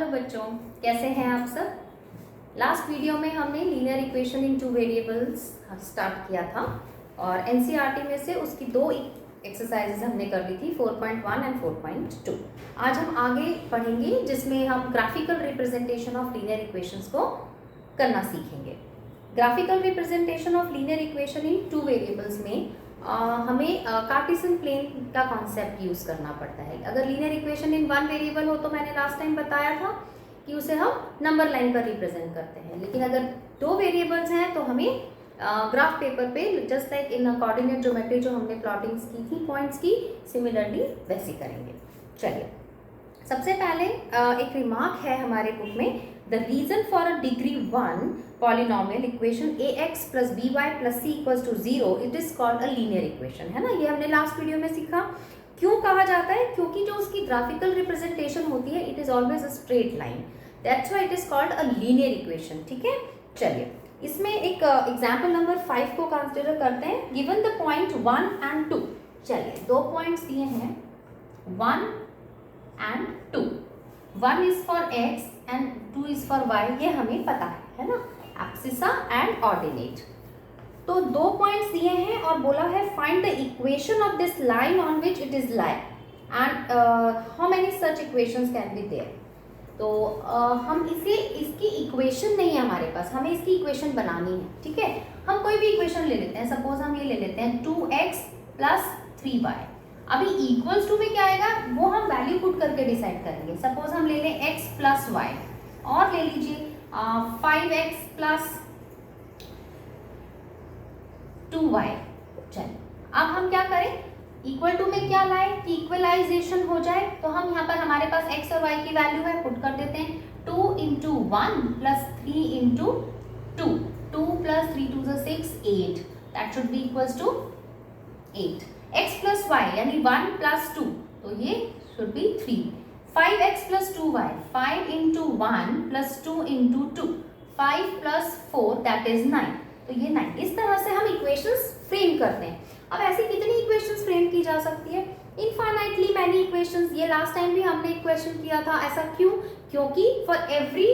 Hello बच्चों, कैसे हैं आप सब। लास्ट वीडियो में हमने linear equation in two variables start किया था और एनसीईआरटी में से उसकी दो एक्सरसाइजेज हमने कर ली थी 4.1 एंड 4.2। आज हम आगे पढ़ेंगे जिसमें हम graphical representation of linear equations को करना सीखेंगे। Graphical representation of linear equation in two variables में हमें कार्टेशियन प्लेन का कॉन्सेप्ट यूज़ करना पड़ता है। अगर linear equation in one variable हो तो मैंने लास्ट टाइम बताया था कि उसे हम नंबर लाइन पर रिप्रेजेंट करते हैं, लेकिन अगर दो वेरिएबल्स हैं तो हमें ग्राफ पेपर पे just like in coordinate geometry जो हमने प्लॉटिंग्स की थी पॉइंट्स की, सिमिलरली वैसी करेंगे। चलिए, सबसे पहले एक रिमार्क है हमारे बुक में, the reason for a degree 1 polynomial equation ax plus by plus c equals to 0 it is called a linear equation, है ना। ये हमने लास्ट वीडियो में सीखा। क्यों कहा जाता है? क्योंकि जो उसकी ग्राफिकल रिप्रेजेंटेशन होती है it is always a straight line, that's why it is called a linear equation. ठीक है, चलिए इसमें एक एग्जाम्पल नंबर 5 को कंसिडर करते हैं। गिवन द पॉइंट 1 एंड 2, चलिए दो पॉइंट्स दिए हैं 1 and 2, 1 is for x and 2 is for y, ये हमें पता है ना, एब्सिसा एंड ऑर्डिनेट। तो दो पॉइंट्स दिए हैं और बोला है find the equation of this line on which it is lie and how many such equations can be there. तो हम इसकी इक्वेशन नहीं है हमारे पास, हमें इसकी इक्वेशन बनानी है। ठीक है, हम कोई भी इक्वेशन ले लेते हैं। सपोज हम ये ले लेते हैं 2x प्लस 3y। अभी इक्वल्स टू में क्या आएगा वो हम वैल्यू पुट करके डिसाइड करेंगे। सपोज हम ले लें x प्लस y और ले लीजिए 5x प्लस 2y। चलिए अब हम क्या करें, इक्वल टू में क्या लाए कि इक्वलाइजेशन हो जाए। तो हम यहाँ पर हमारे पास x और y की वैल्यू है, पुट कर देते हैं 2 into 1 plus 3 into 2, 2 plus 3 2 6 8, that should be equals to 8। x plus y यानी 1 प्लस 2, तो ये should be 3। 5x plus 2y, 5 into 1 plus 2 into 2, 5 plus 4 that is 9, तो ये 9। इस तरह से हम इक्वेशंस फ्रेम करते हैं। अब ऐसी कितनी इक्वेशंस फ्रेम की जा सकती है? Infinitely many equations. ये लास्ट टाइम भी हमने एक क्वेश्चन किया था। ऐसा क्यों? क्योंकि for every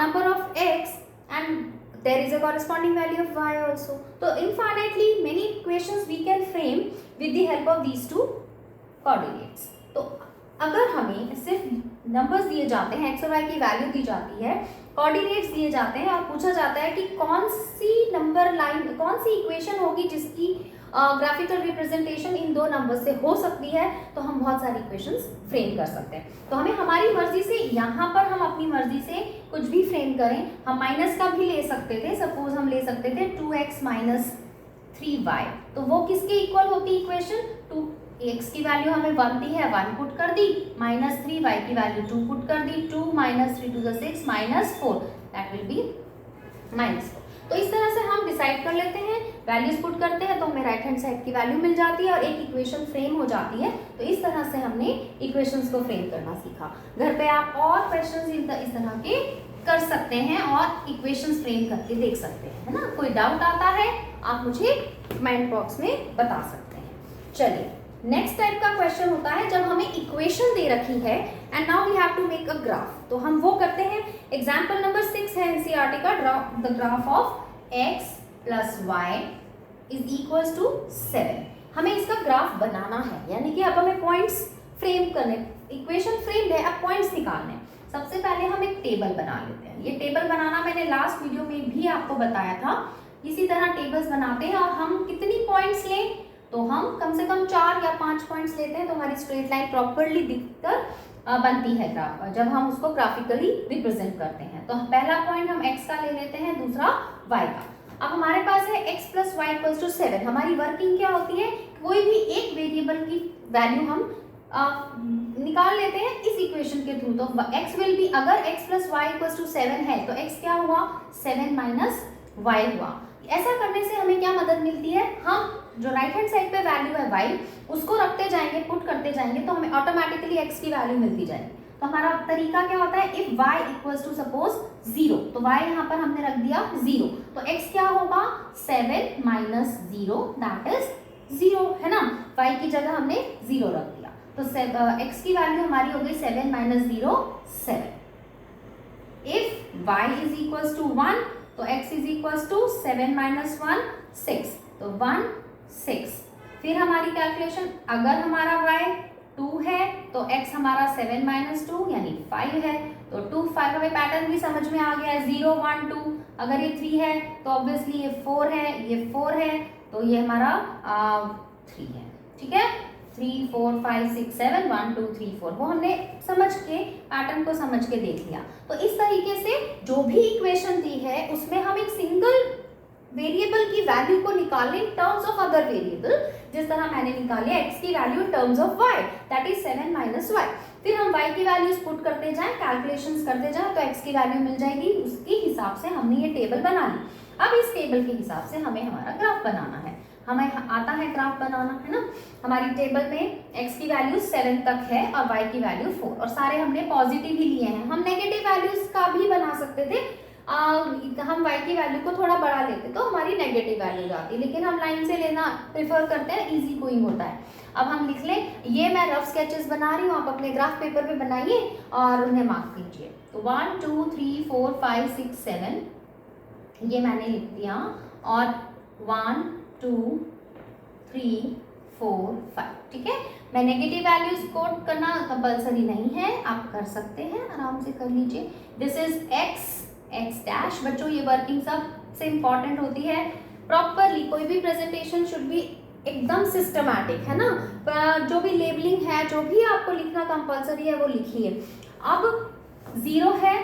number of x and there is a corresponding value of y also. So infinitely many equations we can frame with the help of these two coordinates. तो अगर हमें सिर्फ नंबर्स दिए जाते हैं, x और y की value दी जाती है, कोऑर्डिनेट्स दिए जाते हैं और पूछा जाता है कि कौन सी नंबर लाइन, कौन सी इक्वेशन होगी जिसकी ग्राफिकल रिप्रेजेंटेशन इन दो नंबर से हो सकती है, तो हम बहुत सारी इक्वेशंस फ्रेम कर सकते हैं। तो हमें हमारी मर्जी से, यहाँ पर हम अपनी मर्जी से कुछ भी फ्रेम करें। हम माइनस का भी ले सकते थे। सपोज हम ले सकते थे 2x माइनस 3y, तो वो किसके इक्वल होती इक्वेशन? 2x की वैल्यू हमें 1 दी है, 1 पुट कर दी, माइनस 3y की वैल्यू 2 पुट कर दी, 2 minus 3 2 6 minus 4, that will B minus 4। तो इस तरह से हम डिसाइड कर लेते हैं, वैल्यूज पुट करते हैं तो हमें राइट हैंड साइड की वैल्यू मिल जाती है और एक इक्वेशन फ्रेम हो जाती है। तो इस तरह से हमने इक्वेशंस को फ्रेम करना सीखा। घर पे आप और क्वेश्चंस इस तरह के कर सकते हैं और इक्वेशंस फ्रेम करके देख सकते हैं, है ना। कोई डाउट आता है आप मुझे कमेंट बॉक्स में बता सकते हैं। चलिए नेक्स्ट टाइप का क्वेश्चन होता है जब हमें इक्वेशन दे रखी है and now we have to make a graph. तो हम वो करते हैं। एग्जाम्पल नंबर 6 है एनसीईआरटी का, the graph of x plus y is equals to 7। हमें इसका ग्राफ बनाना है, यानी कि अब हमें पॉइंट्स फ्रेम करने, इक्वेशन फ्रेम्ड है, अब पॉइंट्स निकालने। सबसे पहले हम एक टेबल बना लेते हैं। ये टेबल बनाना मैंने लास्ट वीडियो में भी आपको बताया था। इसी तरह टेबल्स बनाते हैं और हम कितनी पॉइंट्स लें, तो हम कम से कम 4 या 5 पॉइंट्स लेते हैं तो हमारी स्ट्रेट लाइन प्रॉपरली दिखकर बनती है ग्राफ, जब हम उसको ग्राफिकली रिप्रेजेंट करते हैं। तो पहला पॉइंट हम x का ले लेते हैं, दूसरा y का। अब हमारे पास है x plus y equals to 7। हमारी वर्किंग क्या होती है, कोई भी एक वेरिएबल की वैल्यू हम निकाल लेते हैं इस इक्वेशन के थ्रू। तो x विल बी, अगर x plus y equals to 7 है तो x क्या हुआ, 7 माइनस y हुआ। ऐसा करने से हमें क्या मदद मिलती है, हम जो राइट हैंड साइड पे वैल्यू है y उसको रखते जाएंगे, पुट करते जाएंगे तो हमें ऑटोमेटिकली x की वैल्यू मिलती जाएगी। तो हमारा तरीका क्या होता है, if y equals to suppose 0, तो y यहाँ पर हमने रख दिया 0, तो x क्या होगा 7 माइनस 0 दैट इज 0, है ना। y की जगह हमने 0 रख दिया, तो x की वैल्यू हमारी हो गई 7 minus 0 7। y is equals to 1, तो x is equals to 7 minus 1 6, तो 1 6। फिर हमारी कैलकुलेशन, अगर हमारा y 2 है तो x हमारा 7 माइनस 2 यानी 5 है, तो 2 5। हमें पैटर्न भी समझ में आ गया है, 0 1 2। अगर ये 3 है तो ऑब्वियसली ये 4 है, ये 4 है, तो ये हमारा 3 है। ठीक है, 3 4 5 6 7 1 2 3 4, वो हमने समझ के पैटर्न को समझ के देख लिया। तो इस तरीके से जो भी इक्वेशन दी है उसमें हम एक सिंगल वेरिएबल की वैल्यू को निकालें in terms of other variable, जिस तरह मैंने निकाली x की value in terms of y, that is 7 minus y। फिर हम y की वैल्यूज पुट करते जाएं, कैलकुलेशंस करते जाएं, तो x की वैल्यू मिल जाएगी। उसके हिसाब से हमने ये टेबल बना ली। अब इस टेबल के हिसाब से हमें हमारा ग्राफ बनाना है। हमें आता है ग्राफ बनाना, है ना। हमारी टेबल में x की वैल्यू 7 तक है और y की वैल्यू 4, और सारे हमने पॉजिटिव ही लिए हैं। हम नेगेटिव वैल्यूज का भी बना सकते थे, हम y की वैल्यू को थोड़ा बढ़ा लेते तो हमारी नेगेटिव वैल्यू जाती, लेकिन हम लाइन से लेना प्रेफर करते हैं, इजी गोइंग होता है। अब हम लिख लें, ये मैं रफ स्केचेस बना रही हूँ, आप अपने ग्राफ पेपर पे बनाइए और उन्हें मार्क कीजिए। तो 1 2 3 4 5 6 7 ये मैंने लिख दिया, और 1 2 3 4 5। ठीक है, मैं नेगेटिव वैल्यूज कोट करना कंपलसरी नहीं है, आप कर सकते हैं, आराम से कर लीजिए। This is x dash. बच्चों ये वर्किंग सबसे इंपॉर्टेंट होती है। प्रॉपरली कोई भी प्रेजेंटेशन शुड बी एकदम सिस्टमैटिक, है ना। जो भी लेबलिंग है, जो भी आपको लिखना कंपलसरी है वो लिखिए। अब 0 है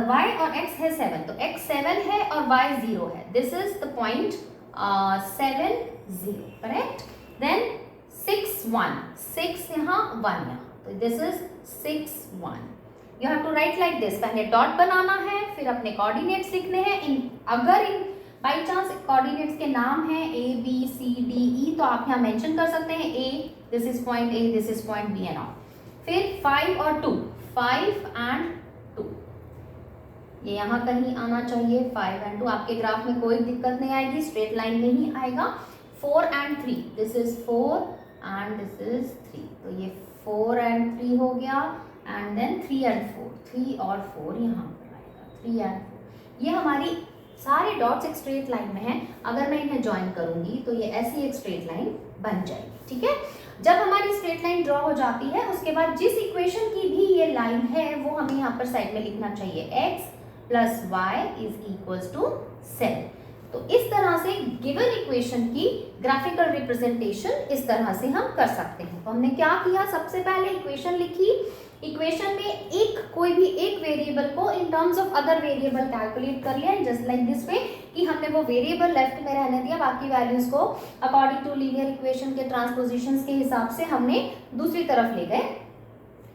y और x है 7, तो x 7 है और y 0 है। This is the point 7 0, correct. Then 6 1, 6 यहाँ 1 यहाँ, तो this is 6 1। You have to write like this. पहले डॉट बनाना है, फिर अपने कोऑर्डिनेट्स लिखने हैं। अगर बाई चांस कोऑर्डिनेट्स के नाम है a b c d e, तो आप यहाँ मेंशन कर सकते हैं a, this is point a, this is point b and all. फिर 5 और 2, 5 एंड 2, ये यहाँ कहीं आना चाहिए। 5 एंड 2, आपके ग्राफ में कोई दिक्कत नहीं आएगी, स्ट्रेट लाइन में ही आएगा। 4 and 3, this is 4 and this is 3, तो ये 4 एंड 3 हो गया। एंड देन 3 एंड 4, 3 और 4 यहाँ पर आएगा, 3 एंड 4। ये हमारी सारे डॉट्स एक स्ट्रेट लाइन में हैं। अगर मैं इन्हें ज्वाइन करूंगी तो ये ऐसी एक स्ट्रेट लाइन बन जाएगी। ठीक है, जब हमारी स्ट्रेट लाइन ड्रॉ हो जाती है, उसके बाद जिस इक्वेशन की भी ये लाइन है वो हमें यहाँ पर साइड में लिखना चाहिए, x plus y is equals to 7। तो इस तरह से गिवन इक्वेशन की ग्राफिकल रिप्रेजेंटेशन इस तरह से हम कर सकते हैं। तो हमने क्या किया, सबसे पहले इक्वेशन लिखी। इक्वेशन में कोई भी एक वेरिएबल को in terms of other variable calculate कर लिया, जस्ट लाइक दिस वे, कि हमने वो वेरिएबल लेफ्ट में रहने दिया, बाकी वैल्यूज को अकॉर्डिंग टू लीनियर इक्वेशन के ट्रांसपोजिशंस के हिसाब से हमने दूसरी तरफ ले गए।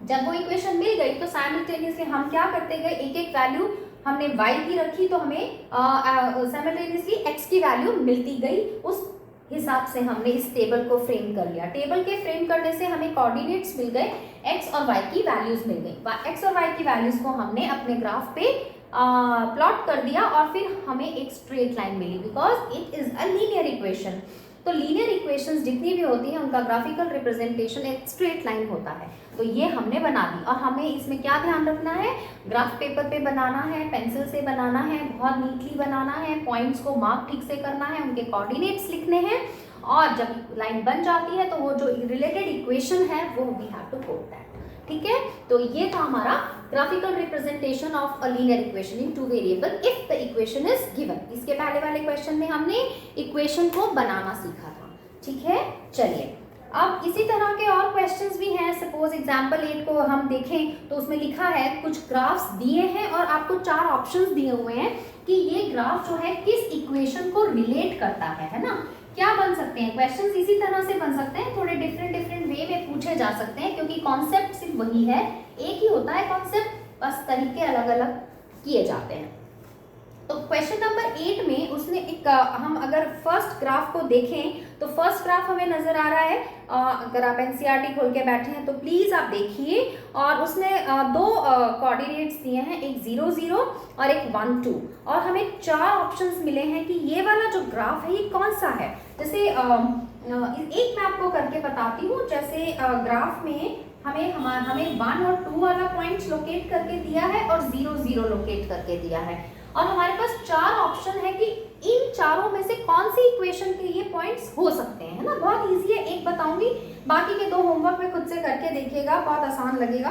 जब वो इक्वेशन मिल गई तो साइमल्टेनियसली हम क्या करते गए, एक एक वैल्यू हमने y की रखी तो हमें साइमल्टेनियसली x की वैल्यू मिलती गई। उस हिसाब से हमने इस टेबल को फ्रेम कर लिया। टेबल के फ्रेम करने से हमें कोऑर्डिनेट्स मिल गए, x और y की वैल्यूज मिल गई। x और y की वैल्यूज को हमने अपने ग्राफ पे प्लॉट कर दिया और फिर हमें एक स्ट्रेट लाइन मिली, because it is a linear equation. तो लीनियर इक्वेशंस जितनी भी होती हैं उनका ग्राफिकल रिप्रेजेंटेशन एक स्ट्रेट लाइन होता है। तो ये हमने बना दी, और हमें इसमें क्या ध्यान रखना है, ग्राफ पेपर पे बनाना है, पेंसिल से बनाना है, बहुत नीटली बनाना है, पॉइंट्स को मार्क ठीक से करना है, उनके कोऑर्डिनेट्स लिखने हैं, और जब लाइन बन जाती है तो वो जो रिलेटेड इक्वेशन है वो we have to quote that. ठीक है, तो ये था हमारा graphical representation of a linear equation in two variable if the equation is given. इसके पहले वाले क्वेश्चन में हमने इक्वेशन को बनाना सीखा था। ठीक है, चलिए अब इसी तरह के और क्वेश्चंस भी हैं। सपोज एग्जांपल 8 को हम देखें तो उसमें लिखा है, कुछ ग्राफ्स दिए हैं और आपको 4 ऑप्शंस दिए हुए हैं कि ये ग्राफ जो है किस इक्वेशन को रिलेट करता है ना। क्या बन सकते हैं क्वेश्चंस, इसी तरह से बन सकते हैं, थोड़े डिफरेंट वे में पूछे जा सकते हैं, क्योंकि कॉन्सेप्ट सिर्फ वही है, एक ही होता है कॉन्सेप्ट, बस तरीके अलग अलग किए जाते हैं। तो क्वेश्चन नंबर 8 में उसने एक हम अगर फर्स्ट ग्राफ को देखें तो फर्स्ट ग्राफ हमें नजर आ रहा है। अगर आप एनसीईआरटी खोल के बैठे हैं तो प्लीज आप देखिए, और उसने 2 कोऑर्डिनेट्स दिए हैं, एक 0 0 और एक 1 2, और हमें 4 ऑप्शंस मिले हैं कि ये वाला जो ग्राफ है ये कौन सा है। जैसे एक मैं आपको करके बताती हूँ। जैसे ग्राफ में हमें 1 और 2 वाला पॉइंट लोकेट करके दिया है और 0 0 लोकेट करके दिया है, और हमारे पास 4 ऑप्शन है कि इन चारों में से कौन सी इक्वेशन के ये पॉइंट्स हो सकते हैं, है ना। बहुत इजी है, एक बताऊंगी, बाकी के 2 होमवर्क में खुद से करके देखिएगा, बहुत आसान लगेगा।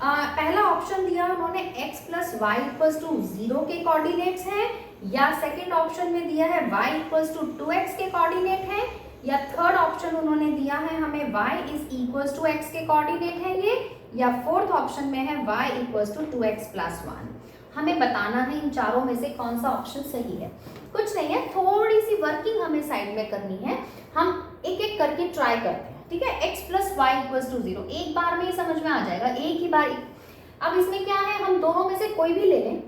पहला ऑप्शन दिया उन्होंने x + y = 0 के कोऑर्डिनेट्स हैं, या सेकंड ऑप्शन में दिया है y = 2x के कोऑर्डिनेट हैं, या थर्ड ऑप्शन उन्होंने दिया है हमें y = x के कोऑर्डिनेट है ये, या फोर्थ ऑप्शन में है y = 2x + 1। हमें बताना है इन चारों में से कौन सा ऑप्शन सही है। कुछ नहीं है, थोड़ी सी वर्किंग हमें साइड में करनी है, हम एक एक करके ट्राई करते हैं, ठीक है। x + y = 0 एक बार में ही समझ में आ जाएगा, एक ही बार। अब इसमें क्या है, हम दोनों में से कोई भी ले लें,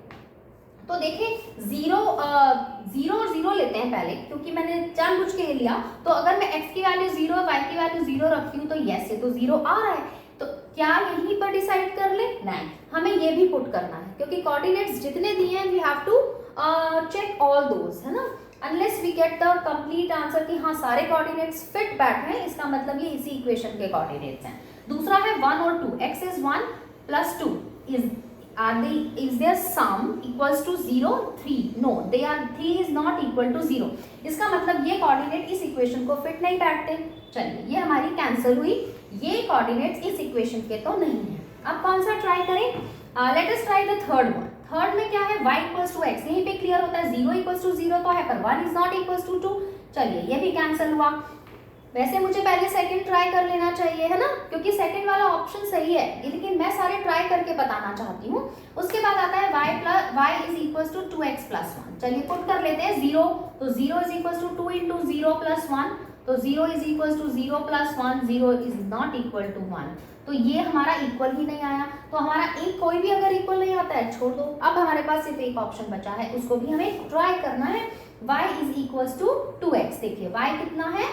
तो देखें 0 और 0 लेते हैं पहले, क्योंकि मैंने जानबूझ के लिया। तो अगर मैं x की वैल्यू 0 y की वैल्यू 0 रखती हूँ तो यस ये तो 0 आ रहा है, तो क्या यहीं पर डिसाइड कर ले? नहीं, हमें ये भी पुट करना है, क्योंकि कोऑर्डिनेट्स जितने दिए हैं we have to check all those, है ना। Unless we get the complete answer कि हाँ सारे कोऑर्डिनेट्स फिट बैठ हैं, इसका मतलब ये इसी इक्वेशन के कोऑर्डिनेट्स हैं। दूसरा है 1 और 2, x is 1 + 2 is their sum equals to 0 3? No, 3 is not equal to 0। इसका मतलब ये कोऑर्डिनेट इस इक्वेशन को फिट नहीं बैठते। चलिए ये हमारी कैंसिल हुई, ये कोऑर्डिनेट्स इस इक्वेशन के तो नहीं है। अब कौन सा ट्राई करें? Let us try the third one. Third में क्या है, y = x, यहीं पे क्लियर होता है 0 = 0 तो है, पर 1 is not equals to 2। चलिए ये भी कैंसिल हुआ। वैसे मुझे पहले सेकंड ट्राई कर लेना चाहिए, है ना, क्योंकि सेकंड वाला ऑप्शन सही है, लेकिन मैं सारे ट्राई करके बताना चाहती हूँ। उसके बाद आता है y = 2x + 1। चलिए पुट कर लेते हैं 0, तो 0 = 2 × 0 + 1, तो 0 = 0 + 1, 0 is not equal to 1, तो ये हमारा इक्वल ही नहीं आया। तो हमारा एक कोई भी अगर इक्वल नहीं आता है छोड़ दो। अब हमारे पास सिर्फ एक ऑप्शन बचा है, उसको भी हमें ट्राई करना है। y = 2x, देखिए y कितना है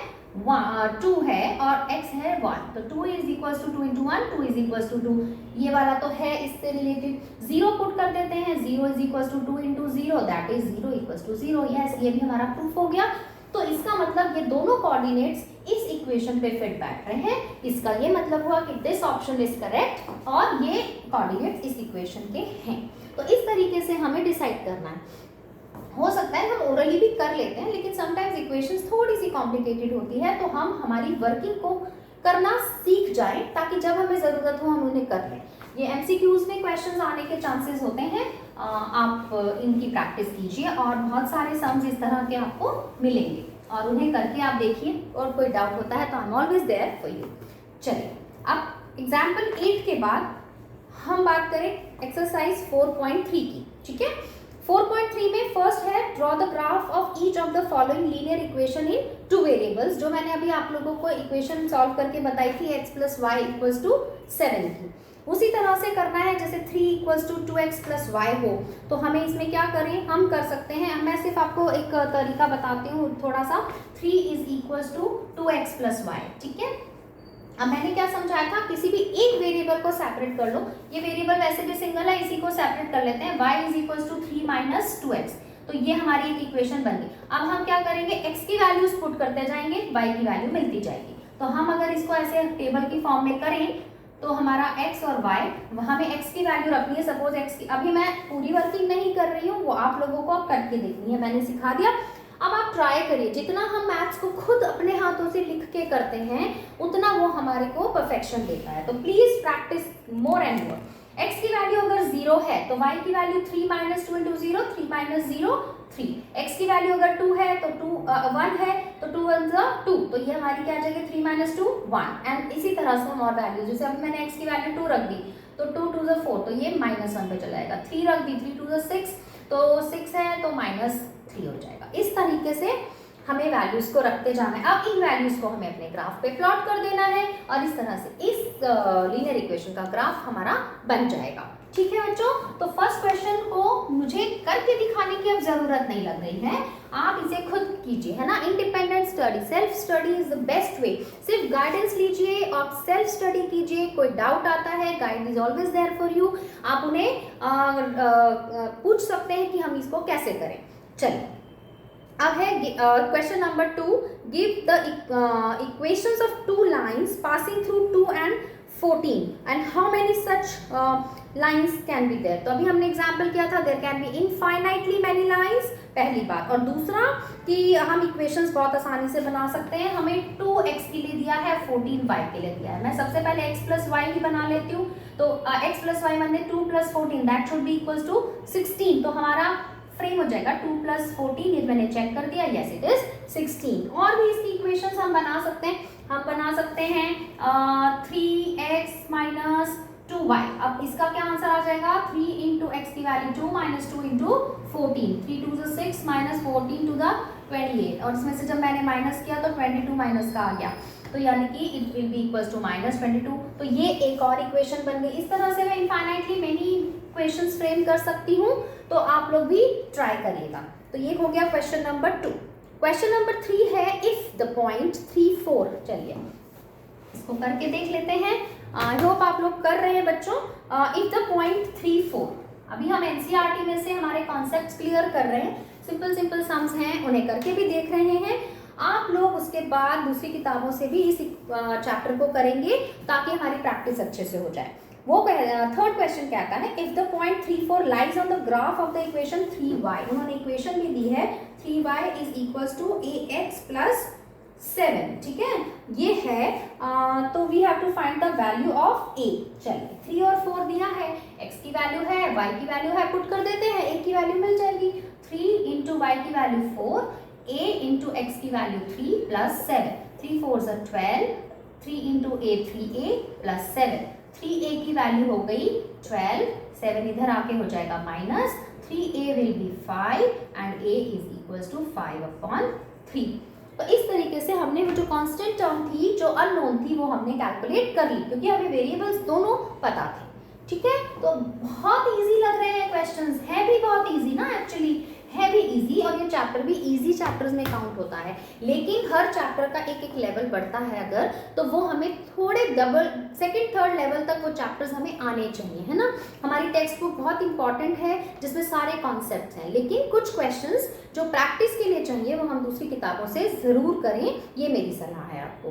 2 है और x है 1, तो 2 is equals to 2 into 1, 2 is equals to 2, ये वाला तो है इससे रिलेटेड। 0 पुट कर देते हैं, 0 is equals to 2 into 0, that is 0 equals to 0। Yes ये भी हमारा प्रूफ हो गया। तो इसका मतलब ये दोनों कोऑर्डिनेट्स इस इक्वेशन पे फिट बैठ रहे हैं। इसका ये मतलब हुआ कि दिस ऑप्शन इज करेक्ट और ये कोऑर्डिनेट्स इस इक्वेशन के हैं। तो इस तरीके से हमें डिसाइड करना है। हो सकता है हम ओरली भी कर लेते हैं, लेकिन समटाइम्स इक्वेशंस थोड़ी सी कॉम्प्लिकेटेड होती है, तो हम हमारी वर्किंग को करना सीख जाएं ताकि जब हमें ज़रूरत हो हम उन्हें कर लें। ये एमसीक्यूज में क्वेश्चंस आने के चांसेस होते हैं, आप इनकी प्रैक्टिस कीजिए और बहुत सारे सम्स इस तरह के आपको मिलेंगे और उन्हें करके आप देखिए, और कोई डाउट होता है तो I am always there for you. चलिए अब एग्जाम्पल 8 के बाद हम बात करें एक्सरसाइज 4.3 की, ठीक है। 4.3 में फर्स्ट है draw the graph of each of the following linear equation in 2 variables, जो मैंने अभी आप लोगों को इक्वेशन सॉल्व करके बताई थी x + y = 7 की। उसी तरह से करना है जैसे 3 = 2x + y हो, तो हमें इसमें क्या करें, हम कर सकते हैं, मैं सिर्फ आपको एक तरीका बताती हूँ थोड़ा सा। 3 is equals to 2x + y, ठीक है। अब मैंने क्या समझाया था, किसी भी एक वेरिएबल को सेपरेट कर लो, ये वेरिएबल वैसे भी सिंगल है, इसी को सेपरेट कर लेते हैं। y is equals to 3 - 2x, तो ये हमारी एक इक्वेशन बन गई। अब हम क्या करेंगे, x की वैल्यूज पुट करते जाएंगे, y की वैल्यू मिलती जाएगी। तो हम अगर इसको ऐसे टेबल की फॉर्म में करें तो हमारा x और y, हमें x की वैल्यू रखनी है, सपोज x की, अभी मैं पूरी वर्किंग नहीं कर रही हूँ, वो आप लोगों को अब करके देखनी है, मैंने सिखा दिया। अब आप ट्राई करिए, जितना हम मैथ्स को खुद अपने हाथों से लिख के करते हैं उतना वो हमारे को परफेक्शन देता है। तो please practice more and more. x की वैल्यू अगर 0 है तो y की वैल्यू 3 - 2 × 0, 3 - 0 3। x की वैल्यू अगर 2 है तो 1 है तो 2 × 1 2, तो ये हमारी क्या आ जाएगी 3 - 2 1। एंड इसी तरह से और वैल्यू, जैसे अभी मैंने x की वैल्यू 2 रख दी तो 2 × 2 = 4, तो ये -1 पे चला जाएगा। 3 रख दी, 3 × 2 = 6, तो 6 है तो -3 हो जाएगा। इस तरीके से हमें वैल्यूज को रखते जाना है। अब इन वैल्यूज को हमें अपने ग्राफ पे प्लॉट कर देना है और इस तरह से इस लीनियर इक्वेशन का ग्राफ हमारा बन जाएगा, ठीक है बच्चों। तो फर्स्ट क्वेश्चन को मुझे करके दिखाने की अब जरूरत नहीं लग रही है, आप इसे खुद कीजिए, है ना। Independent study, self study is the best way. सिर्फ गाइडेंस लीजिए और सेल्फ स्टडी कीजिए। कोई डाउट आता है, guide is always there for you, आप उन्हें पूछ सकते हैं कि हम इसको कैसे करें। चलिए अब है question number 2, give the equations of 2 lines passing through 2 and 14 and how many such lines can be there. तो अभी हमने एग्जाम्पल किया था there can be infinitely many lines, पहली बात। और दूसरा कि हम इक्वेशंस बहुत आसानी से बना सकते हैं। हमें 2x के लिए दिया है, 14y के लिए दिया है। मैं सबसे पहले x प्लस वाई ही बना लेती हूँ। तो x प्लस वाई माने 2 plus 14 that should be equals to 16। तो हमारा फ्रेम हो जाएगा 2 प्लस 14, ये मैंने चेक कर दिया, यस इट इज 16। और भी इसकी इक्वेशंस हम बना सकते हैं। हम बना सकते हैं 3x माइनस 2y। अब इसका क्या आंसर आ जाएगा, 3 इंटू एक्स की value 2 minus 2 into 14, 3 2 6 minus 14 to the 28। और इसमें से जब मैंने माइनस किया तो 22 माइनस का आ गया, तो यानी कि it will be equals to minus 22। तो ये एक और इक्वेशन बन गई। इस तरह से मैं इनफाइनाइटली मेनी इक्वेशंस फ्रेम कर सकती हूँ, तो आप लोग भी ट्राई करिएगा। तो ये हो गया क्वेश्चन नंबर 2। क्वेश्चन नंबर 3 है इफ द पॉइंट 3 4। चलिए इसको करके देख लेते हैं। आई होप आप लोग कर रहे हैं बच्चों। इफ द पॉइंट 3 4, अभी हम एनसीईआरटी में से हमारे कॉन्सेप्ट्स क्लियर कर रहे हैं, सिंपल सम्स हैं, उन्हें करके भी देख रहे हैं। आप लोग उसके बाद दूसरी किताबों से भी इस चैप्टर को करेंगे ताकि हमारी प्रैक्टिस अच्छे से हो जाए। वो थर्ड क्वेश्चन कहता है if the point 3 4 lies on the graph of the equation 3y। उन्होंने इक्वेशन भी दी है 3y is equals to ax plus 7, ठीक है, ये है। तो we have to find the value of a। चलिए 3 और 4 दिया है, x की वैल्यू है, y की वैल्यू है, पुट कर देते हैं, a की वैल्यू मिल जाएगी 3 इंटू y की वैल्यू 4, a इंटू x की value 3 plus 7, 3 4 12, 3 into a 3a plus 7, 3a की वैल्यू हो गई 12, 7 इधर आके हो जाएगा minus, 3a will be 5 and a is equals to 5/3। तो इस तरीके से हमने वो जो कांस्टेंट टर्म थी, जो अननोन थी, वो हमने कैलकुलेट कर ली क्योंकि हमें वेरिएबल्स दोनों पता थे। ठीक है, तो बहुत इजी लग रहे हैं क्वेश्चंस, है भी बहुत इजी ना, एक्चुअली है भी इजी, और ये चैप्टर भी इजी चैप्टर्स में काउंट होता है। लेकिन हर चैप्टर का एक एक लेवल बढ़ता है अगर, तो वो हमें थोड़े डबल सेकंड थर्ड लेवल तक वो चैप्टर्स हमें आने चाहिए, है ना। हमारी टेक्स्ट बुक बहुत इंपॉर्टेंट है जिसमें सारे कॉन्सेप्ट्स हैं, लेकिन कुछ क्वेश्चंस जो प्रैक्टिस के लिए चाहिए वो हम दूसरी किताबों से ज़रूर करें, ये मेरी सलाह है आपको।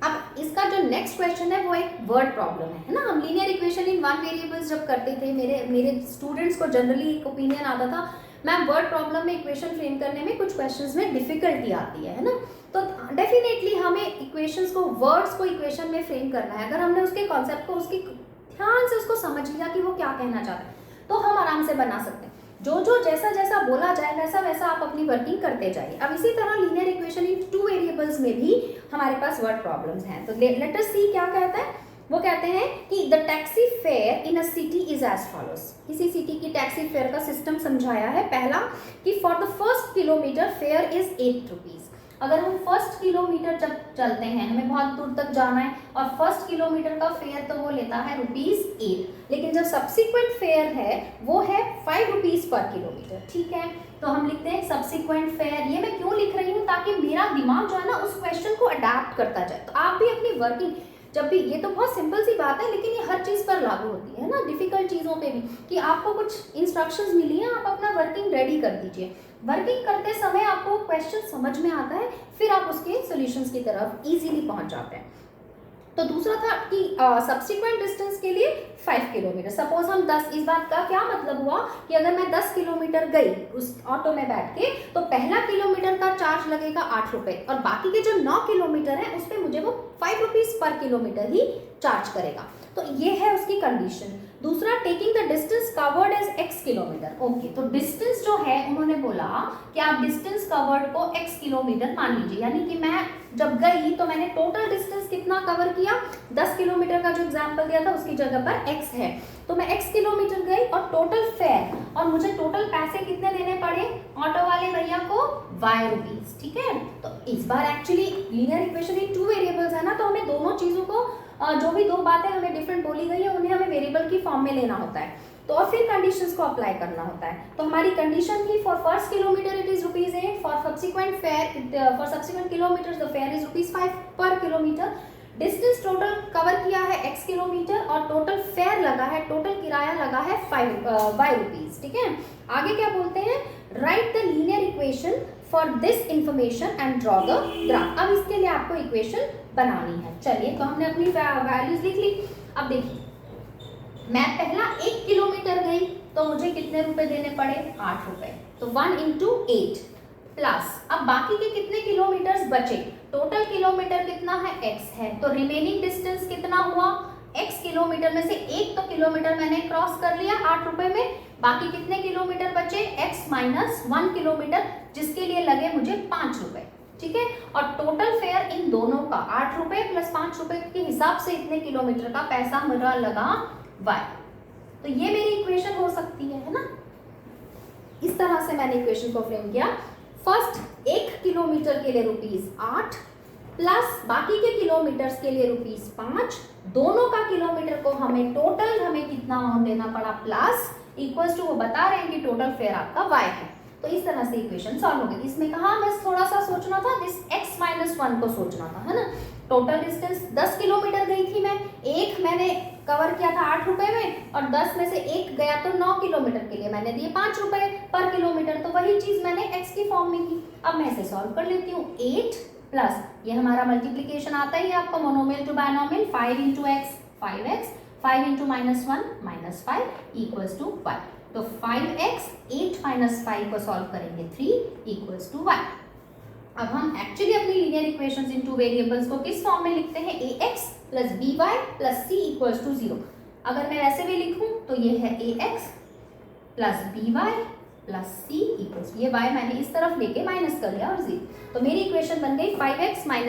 अब इसका जो नेक्स्ट क्वेश्चन है वो एक वर्ड प्रॉब्लम है ना। हम linear equation in one variables जब करते थे, मेरे स्टूडेंट्स को जनरली एक ओपिनियन आता था, मैम वर्ड प्रॉब्लम में इक्वेशन फ्रेम करने में कुछ क्वेश्चंस में डिफिकल्टी आती है ना। तो डेफिनेटली हमें इक्वेशंस को, वर्ड्स को इक्वेशन में फ्रेम करना है। अगर हमने उसके कॉन्सेप्ट को, उसकी ध्यान से उसको समझ लिया कि वो क्या कहना चाहते हैं, तो हम आराम से बना सकते हैं। जो जैसा जैसा बोला जाए वैसा वैसा आप अपनी वर्किंग करते जाइए। अब इसी तरह लीनियर इक्वेशन इन 2 वेरिएबल्स में भी हमारे पास वर्ड प्रॉब्लम्स हैं। तो लेट अस सी क्या कहता है। वो कहते हैं कि the taxi fare in a city is as follows. किसी सिटी की टैक्सी फेयर का सिस्टम समझाया है। पहला कि for the first kilometre fare is 8 rupees. अगर हम फर्स्ट किलोमीटर जब चलते हैं, हमें बहुत दूर तक जाना है, और फर्स्ट किलोमीटर का फेयर तो वो लेता है ₹8, लेकिन जब सब्सिक्वेंट फेयर है वो है 5 रुपीज पर किलोमीटर। ठीक है, तो हम लिखते हैं सब्सिक्वेंट फेयर। ये मैं क्यों लिख रही हूँ, ताकि मेरा दिमाग जो है ना उस क्वेश्चन को अडेप्ट करता जाए। तो आप भी अपनी वर्किंग जब भी, ये तो बहुत सिंपल सी बात है लेकिन ये हर चीज़ पर लागू होती है ना, डिफिकल्ट चीज़ों पे भी, कि आपको कुछ इंस्ट्रक्शंस मिली हैं, आप अपना वर्किंग रेडी कर दीजिए। वर्किंग करते समय आपको क्वेश्चन समझ में आता है, फिर आप उसके सॉल्यूशंस की तरफ इजीली पहुंच जाते हैं। तो दूसरा था कि सब्सिक्वेंट डिस्टेंस के लिए 5 किलोमीटर। सपोज हम 10, इस बात का क्या मतलब हुआ कि अगर मैं 10 किलोमीटर गई उस ऑटो में बैठ के, तो पहला किलोमीटर का चार्ज लगेगा 8 रुपये, और बाकी के जो 9 किलोमीटर है उस पर मुझे वो 5 रुपीज पर किलोमीटर ही चार्ज करेगा। तो ये है उसकी कंडीशन। दूसरा, taking the distance covered as x kilometre. Okay, तो डिस्टेंस जो है उन्होंने बोला कि आप डिस्टेंस कवर्ड को x किलोमीटर मान लीजिए, यानी कि मैं जब गई तो मैंने टोटल डिस्टेंस कितना कवर किया, 10 किलोमीटर का जो एग्जाम्पल दिया था उसकी जगह पर x है, तो मैं x किलोमीटर गई और टोटल फेयर, और मुझे टोटल पैसे कितने देने पड़े ऑटो वाले भैया को, y रुपीज। ठीक है, तो इस बार actually linear equation in 2 variables है ना, तो हमें दोनों चीज़ों को, जो भी 2 बातें हमें डिफरेंट बोली गई है उन्हें हमें वेरिएबल की फॉर्म में लेना होता है, तो और फिर कंडीशंस को अप्लाई करना होता है। तो हमारी कंडीशन थी for first kilometre it is ₹8, for subsequent fair, for subsequent kilometres the fair is ₹5 पर किलोमीटर। डिस्टेंस टोटल कवर किया है x किलोमीटर, और टोटल फेयर लगा है, टोटल किराया लगा है y रुपीज। ठीक है, आगे क्या बोलते हैं, right the linear equation for this information and draw the graph. अब इसके लिए आपको इक्वेशन बनानी है। चलिए, तो हमने अपनी वैल्यूज लिख ली। अब देखिए, मैं पहला 1 किलोमीटर गई तो मुझे कितने रुपए देने पड़े? 8 रुपए। तो 1 × 8 प्लस, अब बाकी के कितने किलोमीटर्स बचे? टोटल किलोमीटर कितना है? x है, तो रिमेनिंग डिस्टेंस कितना हुआ? x किलोमीटर में से 1 तो किलोमीटर मैंने क्रॉस कर लिया 8 रुपए में, बाकी कितने किलोमीटर बचे? x - 1 किलोमीटर, जिसके लिए लगे मुझे 5 रुपए। ठीक है, और टोटल फेयर इन दोनों का 8 रुपए प्लस 5 रुपए के हिसाब से इतने किलोमीटर का पैसा मेरा लगा y। तो ये मेरी इक्वेशन हो सकती है ना? इस तरह से मैंने इक्वेशन को फ्रेम किया। फर्स्ट 1 किलोमीटर के लिए ₹8 प्लस बाकी के किलोमीटर्स के लिए ₹5, दोनों का किलोमीटर को हमें टोटल कितना अमाउंट देना पड़ा प्लस, इक्वल्स टू वो बता रहे हैं कि टोटल फेयर आपका y है। तो इस तरह से इक्वेशन सॉल्व हो गई। इसमें कहा बस थोड़ा सा सोचना था, दिस x - 1 को सोचना था, है ना? टोटल डिस्टेंस 10 किलोमीटर गई थी मैं, एक मैंने कवर किया था 8 रुपए में, और 10 में से एक गया तो 9 किलोमीटर के लिए मैंने दिए 5 रुपए पर किलोमीटर, तो वही चीज मैंने x की फॉर्म में की। अब मैं इसे सॉल्व कर लेती हूँ। 8 प्लस ये हमारा मल्टीप्लीकेशन आता ही है आपको, monomial to binomial, 5 × x 5x, 5 × -1 -5 equals to y। तो 5x 8 - 5 को सॉल्व करेंगे 3 इक्वल्स टू y। अब हम एक्चुअली अपनी लीनियर इक्वेशंस इन टू वेरिएबल्स को किस फॉर्म में लिखते हैं? ax + by + c equals to 0। अगर मैं ऐसे भी लिखूं तो ये है ax + by + c इक्वल्स, ये y मैंने इस तरफ लेके माइनस कर लिया और 0, तो मेरी इक्वेशन बन गई 5x - y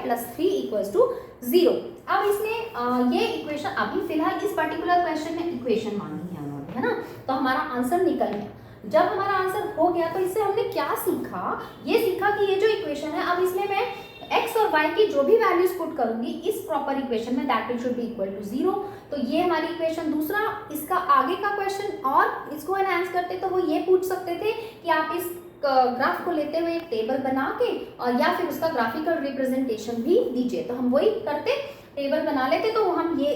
+ 3 इक्वल्स टू 0। अब इसमें ये इक्वेशन अभी फिलहाल इस पर्टिकुलर क्वेश्चन में इक्वेशन मांगी है उन्होंने, है ना? तो हमारा आंसर निकल गया। जब हमारा आंसर हो गया तो इससे हमने क्या सीखा? ये सीखा कि ये जो इक्वेशन है, अब इसमें मैं x और y की जो भी वैल्यूज पुट करूंगी इस प्रॉपर इक्वेशन में, that should be equal to 0। तो ये हमारी इक्वेशन। दूसरा, इसका आगे का क्वेश्चन और इसको एनहांस करते तो वो ये पूछ सकते थे कि आप इस ग्राफ को लेते हुए एक टेबल बना के और या फिर उसका ग्राफिकल रिप्रेजेंटेशन भी दीजिए, तो हम वही करते, टेबल बना लेते। तो हम ये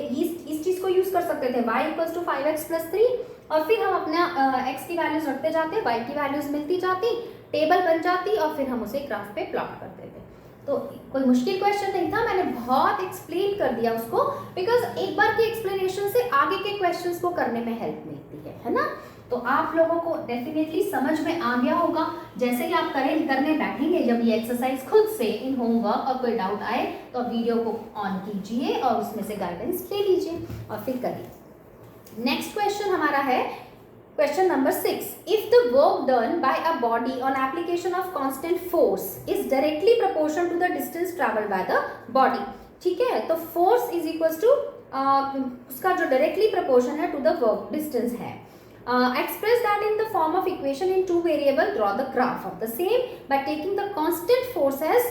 इस चीज को यूज कर सकते थे, y = 5x + 3, और फिर हम अपना x की वैल्यूज रखते जाते, y की वैल्यूज मिलती जाती, टेबल बन जाती, और फिर हम उसे ग्राफ पे प्लॉट करते थे। तो कोई मुश्किल क्वेश्चन नहीं था, मैंने बहुत एक्सप्लेन कर दिया उसको, बिकॉज एक बार की एक्सप्लेनेशन से आगे के क्वेश्चंस को करने में हेल्प मिलती है ना? तो आप लोगों को डेफिनेटली समझ में आ गया होगा। जैसे ही आप करने बैठेंगे जब ये एक्सरसाइज खुद से इन होमवर्क, और कोई डाउट आए तो वीडियो को ऑन कीजिए और उसमें से गाइडेंस ले लीजिए और फिर करिए। नेक्स्ट क्वेश्चन हमारा है question number 6। If the work done by a body on application of constant force is directly proportional to the distance travelled by the body. ठीक है, तो फोर्स इज इक्वल्स टू उसका जो डायरेक्टली प्रोपोर्शन है to the work distance है। Express that in the form of equation in two variable. Draw the graph of the same by taking the constant force as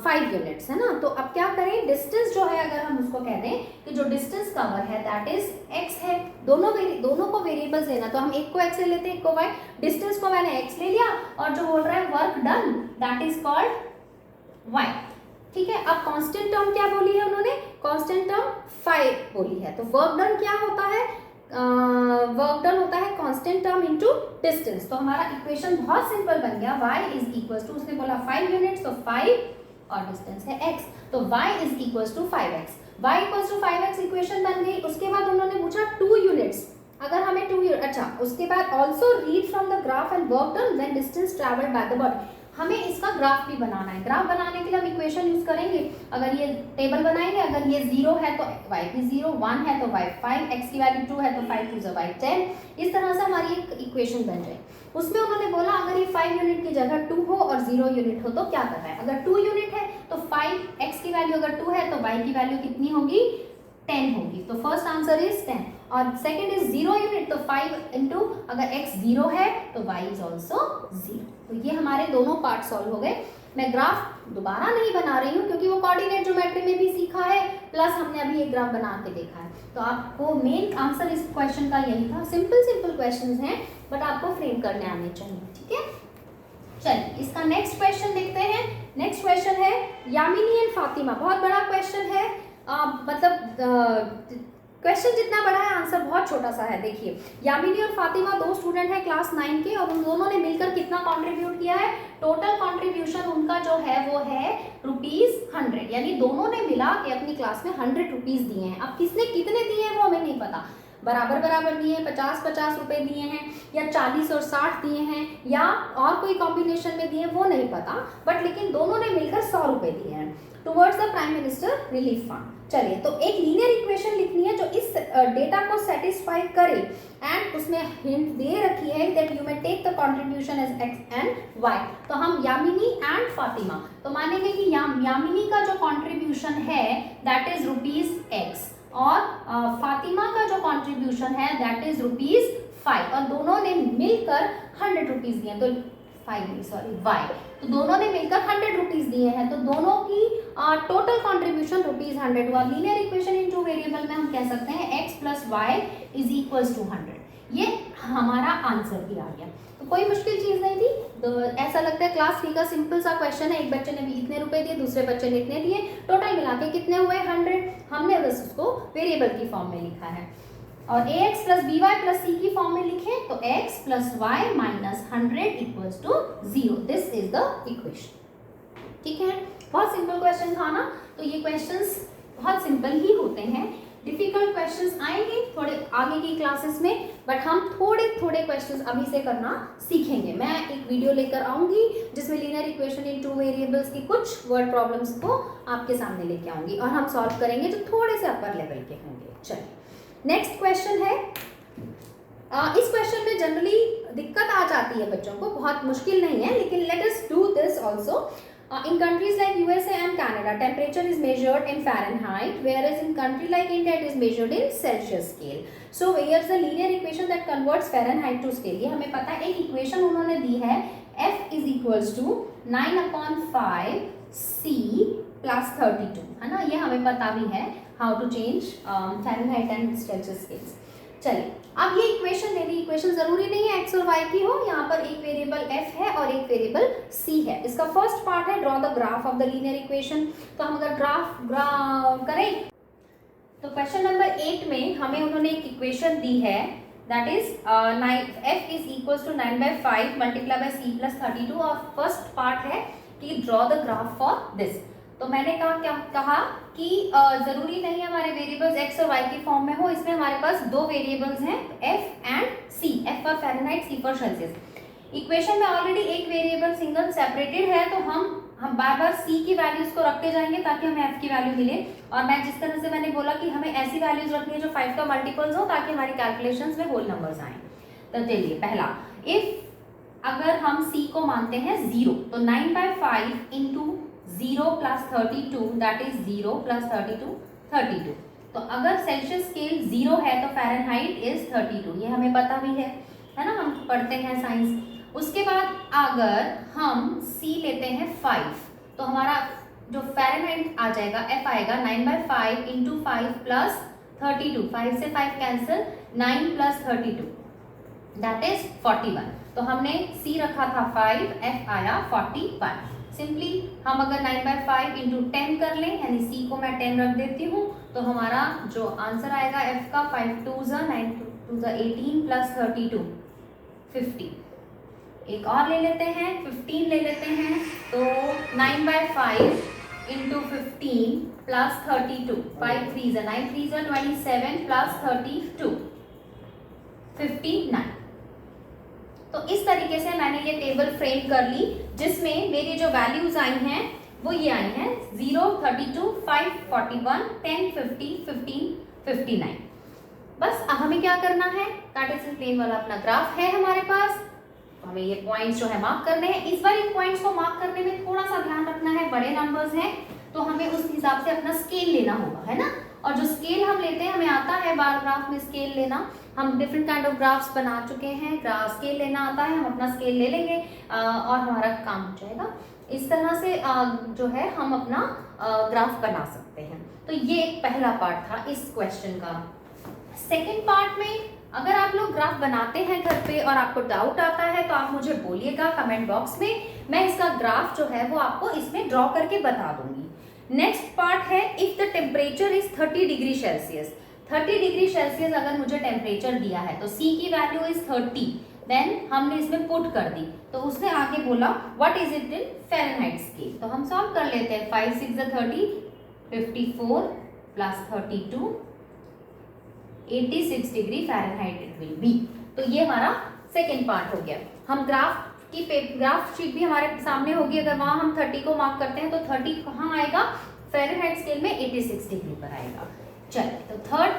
5 units, है ना? तो अब क्या करें, डिस्टेंस जो है अगर हम उसको कह दें कि जो डिस्टेंस कवर है दैट इज x है, दोनों को वेरिएबल्स लेना, तो हम एक को x ले लेते हैं, एक को y। डिस्टेंस को मैंने x ले लिया और जो बोल रहा है work done that is called y। ठीक है, अब कांस्टेंट टर्म क्या बोली है उन्होंने? कांस्टेंट टर्म 5 बोली है। तो वर्क डन क्या होता है? वर्क डन होता है कांस्टेंट टर्म इनटू डिस्टेंस। तो हमारा इक्वेशन बहुत सिंपल बन गया, y इज इक्वल्स टू, उसने बोला 5 यूनिट्स, तो 5 और डिस्टेंस है x, तो y is equals to 5x। y equals to 5x equation बन गई। उसके बाद उन्होंने पूछा 2 यूनिट्स, अगर हमें 2 यूनिट, अच्छा उसके बाद also read from the graph and work done when distance travelled by the body. हमें इसका ग्राफ भी बनाना है। ग्राफ बनाने के लिए हम इक्वेशन यूज करेंगे, अगर ये टेबल बनाएंगे, अगर ये 0 है तो y भी 0, 1 है तो y 5, x की वैल्यू 2 है तो 5 2 y 10, इस तरह से हमारी एक इक्वेशन बन जाए। उसमें उन्होंने बोला अगर ये 5 यूनिट की जगह 2 हो और 0 यूनिट हो तो क्या करना है। अगर 2 यूनिट है तो 5, x की वैल्यू अगर 2 है तो y की वैल्यू कितनी होगी? 10 होगी। तो फर्स्ट आंसर इज 10, और सेकंड इज 0 यूनिट, तो 5 इंटू अगर x 0 है तो y इज ऑल्सो 0। तो ये हमारे दोनों पार्ट सॉल्व हो गए। मैं ग्राफ दोबारा नहीं बना रही हूँ क्योंकि वो कोऑर्डिनेट ज्योमेट्री में भी सीखा है, प्लस हमने अभी एक ग्राफ बना के देखा है। तो आपको मेन आंसर इस क्वेश्चन का यही था। सिंपल क्वेश्चंस हैं बट आपको फ्रेम करने आने चाहिए। ठीक है, चलिए इसका नेक्स्ट क्वेश्चन देखते हैं। नेक्स्ट क्वेश्चन है यामिनी एंड फातिमा, बहुत बड़ा क्वेश्चन है, मतलब क्वेश्चन जितना बड़ा है आंसर बहुत छोटा सा है। देखिए यामिनी और फातिमा 2 स्टूडेंट है क्लास 9 के और उन दोनों ने मिलकर कितना कंट्रीब्यूट किया है, टोटल कंट्रीब्यूशन उनका जो है वो है ₹100, यानी दोनों ने मिला के अपनी क्लास में ₹100 दिए हैं। अब किसने कितने दिए हैं वो हमें नहीं पता, बराबर बराबर दिए हैं, 50-50 रुपए दिए हैं या 40 और 60 दिए हैं या और कोई कॉम्बिनेशन में दिए वो नहीं पता, बट लेकिन दोनों ने मिलकर 100 रुपए दिए हैं towards the prime minister relief fund. चलिए तो एक लीनियर इक्वेशन लिखनी है जो इस डेटा को सेटिस्फाई करे एंड उसमें हिंट दे रखी है that you may take the contribution as x and y. तो हम यामिनी एंड फातिमा तो मानेंगे कि यामिनी का जो कंट्रीब्यूशन है दैट इज ₹x और फातिमा का जो कंट्रीब्यूशन है दैट इज ₹5 और दोनों ने मिलकर ₹100 दिए, तो y, तो दोनों ने मिलकर ₹100 दिए हैं, तो दोनों की टोटल कंट्रीब्यूशन ₹100 हुआ। Linear equation in two variable में हम कह सकते हैं x + y = 100। ये हमारा आंसर भी आ गया, तो कोई मुश्किल चीज नहीं थी। तो ऐसा लगता है क्लास 3 का सिंपल सा क्वेश्चन है, एक बच्चे ने भी इतने रुपए दिए, दूसरे बच्चे ने इतने दिए, टोटल मिला के कितने हुए 100, हमने बस उसको वेरिएबल की फॉर्म में लिखा है। और ax + by + c की फॉर्म में लिखें तो x + y - 100 = 0। This is the equation. ठीक है, बहुत सिंपल क्वेश्चन था ना। तो ये क्वेश्चंस बहुत सिंपल ही होते हैं, डिफिकल्ट क्वेश्चंस आएंगे थोड़े आगे की क्लासेस में, बट हम थोड़े थोड़े क्वेश्चंस अभी से करना सीखेंगे। मैं एक वीडियो लेकर आऊंगी जिसमें linear equation in two variables की कुछ वर्ड प्रॉब्लम्स को आपके सामने लेके आऊंगी और हम सॉल्व करेंगे जो थोड़े से अपर लेवल के होंगे। चलिए नेक्स्ट क्वेश्चन है, इस क्वेश्चन में जनरली दिक्कत आ जाती है बच्चों को, बहुत मुश्किल नहीं है, लेकिन let us do this also. In countries like USA and Canada, temperature is measured in Fahrenheit, whereas in country like India, it is measured in Celsius scale. So here's the linear equation that converts Fahrenheit to scale. ये हमें पता है, एक equation उन्होंने दी है, F = 9/5 C + 32, है ना, ये हमें पता भी है how to change Fahrenheit and Celsius scales। चलिए अब ये इक्वेशन दे दी, इक्वेशन जरूरी नहीं है x और y की हो, यहाँ पर एक वेरिएबल f है और एक वेरिएबल c है। इसका फर्स्ट पार्ट है draw the graph of the linear equation. तो हम अगर ग्राफ करें तो क्वेश्चन नंबर 8 में हमें उन्होंने एक इक्वेशन दी है दैट इज f = 9/5 × c + 32 और फर्स्ट पार्ट है कि draw the graph for this. तो मैंने कहा कि जरूरी नहीं है हमारे वेरिएबल्स x और y की फॉर्म में हो, इसमें हमारे पास दो वेरिएबल्स हैं f and c, f for Fahrenheit, c for Celsius. Equation में ऑलरेडी एक वेरिएबल सिंगल सेपरेटेड है, तो हम बार बार c की वैल्यूज को रखते जाएंगे ताकि हमें f की वैल्यू मिले। और मैं जिस तरह से मैंने बोला कि हमें ऐसी वैल्यूज रखनी है जो 5 का मल्टीपल्स हो ताकि हमारी कैलकुलेशंस में होल नंबर्स आए। तो चलिए पहला, इफ अगर हम c को मानते हैं 0, तो 9/5 × 0 + 32 दैट इज 0 + 32 32। तो अगर सेल्सियस स्केल 0 है तो फ़ारेनहाइट इज 32, ये हमें पता भी है ना, हम पढ़ते हैं साइंस। उसके बाद अगर हम c लेते हैं 5, तो हमारा जो फ़ारेनहाइट आ जाएगा f आएगा 9/5 × 5 + 32, 5 से 5 कैंसिल, 9 + 32 दैट इज 41। तो हमने c रखा था 5, f आया 41। सिंपली हम अगर 9/5 × 10 कर लें, यानी c को मैं 10 रख देती हूँ, तो हमारा जो आंसर आएगा f का 5 × 2 = 9 × 2 = 18 + 32 50। एक और ले लेते हैं, 15 ले लेते हैं, तो 9/5 × 15 + 32, 5 3 = 9 3 = 27 + 32 59। तो इस तरीके से मैंने ये टेबल फ्रेम कर ली जिसमें मेरी जो वैल्यूज आई हैं वो ये आई हैं 0 32 5 41 10 50 15 59। बस अब हमें क्या करना है, कार्टेशियन प्लेन वाला अपना ग्राफ है हमारे पास, तो हमें ये पॉइंट्स जो है मार्क करने हैं। इस बार इन पॉइंट्स को मार्क करने में थोड़ा सा ध्यान रखना है, बड़े नंबर्स हैं तो हमें उस हिसाब से अपना स्केल लेना होगा, है ना। और जो स्केल हम लेते हैं, हमें आता है बार ग्राफ में स्केल लेना, हम डिफरेंट काइंड ऑफ ग्राफ्स बना चुके हैं, स्केल लेना आता है, हम अपना स्केल ले लेंगे और हमारा काम हो जाएगा। इस तरह से जो है हम अपना ग्राफ बना सकते हैं। तो ये एक पहला पार्ट था इस क्वेश्चन का। सेकेंड पार्ट में अगर आप लोग ग्राफ बनाते हैं घर पे और आपको डाउट आता है तो आप मुझे बोलिएगा कमेंट बॉक्स में, मैं इसका ग्राफ जो है वो आपको इसमें ड्रॉ करके बता दूंगी। नेक्स्ट पार्ट है, if the temperature is 30 degree Celsius, 30 degree Celsius अगर मुझे टेम्परेचर दिया है तो C की वैल्यू इज 30, देन हमने इसमें पुट कर दी तो उसने आगे बोला what is it in Fahrenheit scale. तो हम सॉल्व कर लेते हैं। 5 6 30, 54 plus 32, 86 degree Fahrenheit it will B. तो ये हमारा सेकेंड पार्ट हो गया। हम ग्राफ शीट भी हमारे सामने होगी, अगर वहां हम 30 को मार्क करते हैं तो 30 कहाँ आएगा, फ़ारेनहाइट स्केल में 86 डिग्री पर आएगा। चलिए, तो थर्ड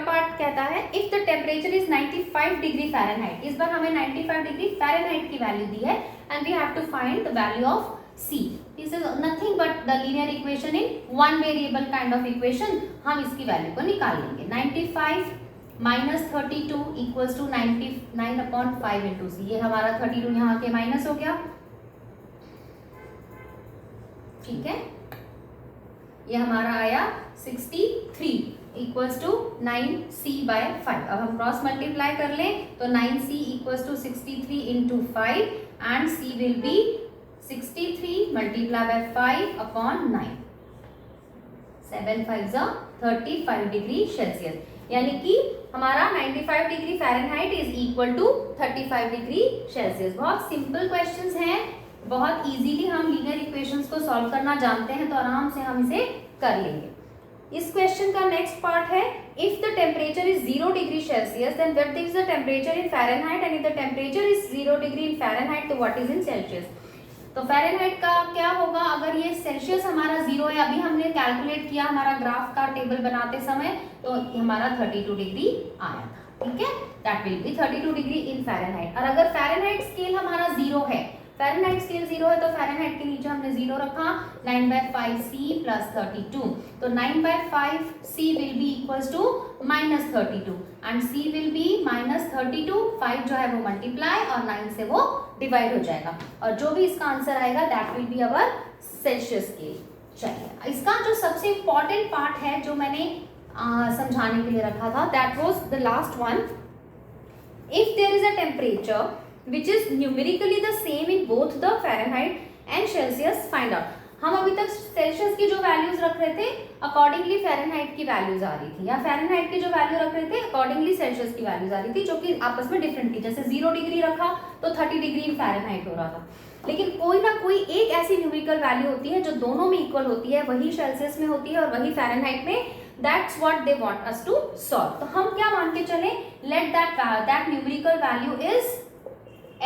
पार्ट कहता है if the temperature is 95 degree Fahrenheit. इस बार हमें 95 डिग्री फ़ारेनहाइट की वैल्यू दी है and we have to find the value of C। This is nothing but the linear equation in one variable kind of equation. हम इसकी वैल्यू को निकाल लेंगे। 95 minus 32 equals to 99/5 into C। ये हमारा 32 यहाँ के माइनस हो गया, ठीक है। ये हमारा आया 63 इक्वल्स टू 9C/5। अब हम क्रॉस मल्टीप्लाई कर लें तो 9C equals to 63 into 5 and C will be 63 multiply by 5 upon 9। 7 5 35 degree Celsius, यानी कि हमारा 95 degree Fahrenheit is equal to 35 degree Celsius. बहुत सिंपल क्वेश्चंस हैं, बहुत इजीली हम लीनियर इक्वेशंस को सॉल्व करना जानते हैं तो आराम से हम इसे कर लेंगे। इस क्वेश्चन का नेक्स्ट पार्ट है if the temperature is 0 degree Celsius then what is the temperature in Fahrenheit and if the temperature is 0 degree in Fahrenheit तो व्हाट इज इन सेल्सियस। तो फ़ारेनहाइट का क्या होगा, अगर ये सेल्सियस हमारा 0 है, अभी हमने कैलकुलेट किया हमारा ग्राफ का टेबल बनाते समय तो हमारा 32 डिग्री आया था, ठीक है। That will be 32 degree in Fahrenheit. और अगर फ़ारेनहाइट स्केल हमारा 0 है, फ़ारेनहाइट स्केल 0 है तो फ़ारेनहाइट के नीचे हमने 0 रखा, 9/5C प्लस 32। तो 9/5C will be equals to -32 and C will be -32। 5 जो है वो मल्टीप्लाई और 9 से वो डिवाइड हो जाएगा और जो भी इसका आंसर आएगा that will be our Celsius scale. चलिए, इसका जो सबसे इम्पॉर्टेंट पार्ट है जो मैंने समझाने के लिए रखा था that was the last one. If there is a temperature which is numerically the same in both the Fahrenheit and Celsius, find out। हम अभी तक सेल्सियस की जो वैल्यूज रख रहे थे अकॉर्डिंगली फ़ारेनहाइट की वैल्यूज आ रही थी, या फ़ारेनहाइट की जो वैल्यू रख रहे थे अकॉर्डिंगली सेल्सियस की वैल्यूज आ रही थी, जो कि आपस में डिफरेंट थी। जैसे 0 डिग्री रखा तो 30 डिग्री इन फ़ारेनहाइट हो रहा था, लेकिन कोई ना कोई एक ऐसी न्यूमेरिकल वैल्यू होती है जो दोनों में इक्वल होती है, वही सेल्सियस में होती है और वही फ़ारेनहाइट में। That's what they want us to solve. तो हम क्या मान के चलें, let that numerical value is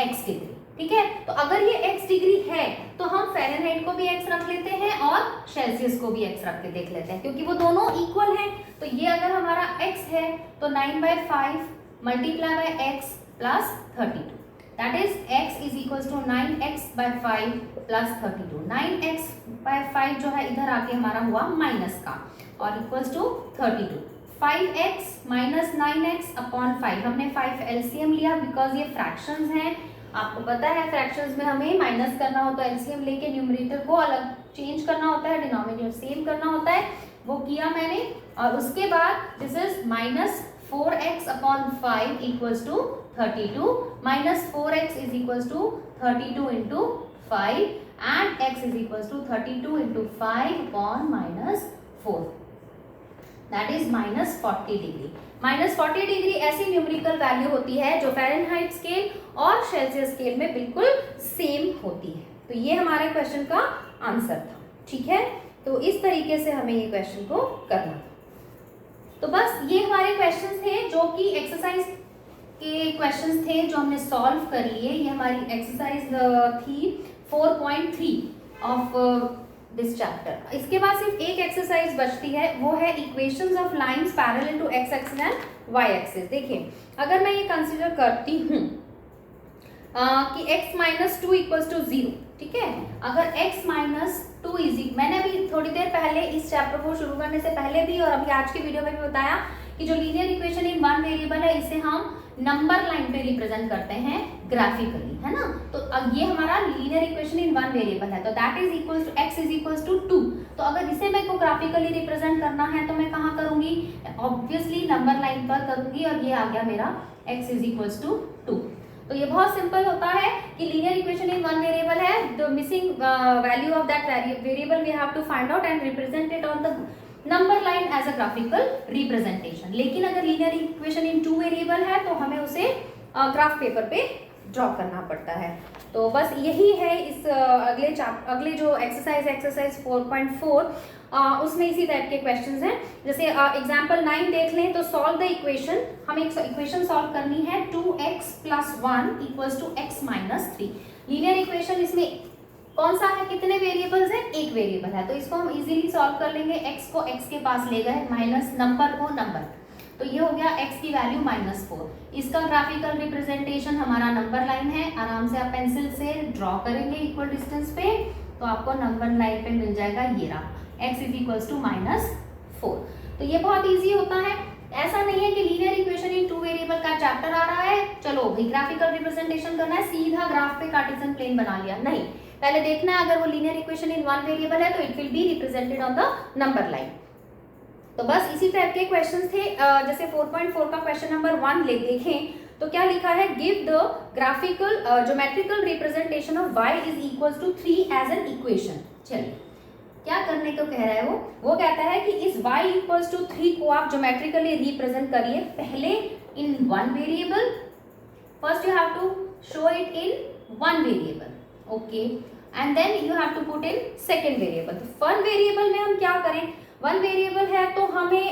x degree, ठीक है। तो अगर ये x डिग्री है तो हम फ़ारेनहाइट को भी x रख लेते हैं और सेल्सियस को भी x रख के देख लेते हैं, क्योंकि वो दोनों इक्वल हैं। तो ये अगर हमारा x है तो 9/5 multiply by x plus 32, that is x is equals to 9x/5 plus 32। 9x/5 जो है इधर आके हमारा हुआ माइनस का और equals to 32। 5x minus 9x upon 5, हमने 5 एलसीएम लिया बिकॉज ये फ्रैक्शंस हैं। आपको पता है फ्रैक्शंस में हमें माइनस करना हो तो एलसीएम लेके न्यूमरेटर को अलग चेंज करना होता है, डिनोमिनेटर सेम करना होता है, वो किया मैंने। और उसके बाद this is minus 4x upon 5 equals to 32, minus 4x is equals to 32 into 5 and x is equals to 32 into 5 upon -4, that is -40 degree. -40 degree ऐसी न्यूमेरिकल वैल्यू होती है जो फ़ारेनहाइट स्केल और सेल्सियस स्केल में बिल्कुल सेम होती है। तो ये हमारे क्वेश्चन का आंसर था, ठीक है। तो इस तरीके से हमें ये क्वेश्चन को करना था। तो बस ये हमारे क्वेश्चंस थे जो कि एक्सरसाइज के क्वेश्चंस थे जो हमने सॉल्व कर लिए। ये हमारी एक्सरसाइज थी 4.3 ऑफ दिस चैप्टर। इसके बाद सिर्फ एक एक्सरसाइज बचती है, वो है equations of lines parallel to x axis and y axis. देखिए, अगर मैं ये कंसीडर करती हूँ कि x माइनस 2 इक्वल्स टू 0, ठीक है। अगर x माइनस 2 इजी, मैंने अभी थोड़ी देर पहले इस चैप्टर को शुरू करने से पहले भी और अभी आज के वीडियो में भी बताया कि जो linear equation in one variable है इसे हम नंबर लाइन पे रिप्रेजेंट करते हैं ग्राफिकली, है ना। तो अब ये हमारा linear equation in one variable है, तो that is equals to x is equals to 2। तो अगर इसे मेरे को ग्राफिकली रिप्रेजेंट करना है तो मैं कहाँ करूंगी, ऑब्वियसली नंबर लाइन पर करूंगी और ये आ गया मेरा x इज इक्वल्स टू 2। तो ये बहुत सिंपल होता है कि linear equation in one variable है, the missing value of that variable we have to find out and represent it on the number line as a graphical representation. लेकिन अगर linear equation in 2 variable है तो हमें उसे graph paper पे draw करना पड़ता है। तो बस यही है इस अगले जो एक्सरसाइज 4.4 उसमें इसी टाइप के क्वेश्चंस हैं। जैसे एग्जांपल 9 देख लें तो सॉल्व द इक्वेशन, हमें एक इक्वेशन सॉल्व करनी है 2x + 1 = x - 3। लीनियर इक्वेशन इसमें कौन सा है, कितने वेरिएबल्स हैं, एक वेरिएबल है, तो इसको हम इजीली सॉल्व कर लेंगे। x को x के पास ले गए, माइनस नंबर को नंबर, तो ये हो गया x की वैल्यू -4। इसका ग्राफिकल रिप्रेजेंटेशन हमारा नंबर लाइन है, आराम से आप पेंसिल से ड्रॉ करेंगे इक्वल डिस्टेंस पे, तो आपको नंबर लाइन पे मिल जाएगा ये रहा x = -4। तो ये बहुत इजी होता है। ऐसा नहीं है कि लीनियर इक्वेशन इन 2 वेरिएबल का चैप्टर आ रहा है, चलो भाई ग्राफिकल रिप्रेजेंटेशन करना है, सीधा ग्राफ पे कार्टेशियन प्लेन बना लिया, नहीं, पहले देखना है अगर वो लीनियर इक्वेशन इन 1 वेरिएबल है तो it will be represented on the number line. तो बस इसी टाइप के क्वेश्चंस थे। जैसे 4.4 का क्वेश्चन नंबर 1 ले देखें तो क्या लिखा है, give the graphical geometrical representation of y = 3 as an equation. चलिए क्या करने को कह रहा है वो कहता है कि इस y = 3 को आप ज्योमेट्रिकली रिप्रेजेंट करिए, पहले in 1 variable, first you have to show it in 1 variable, okay, and then you have to put in second variable. तो 1 वेरिएबल में हम क्या करें, 1 वेरिएबल है तो हमें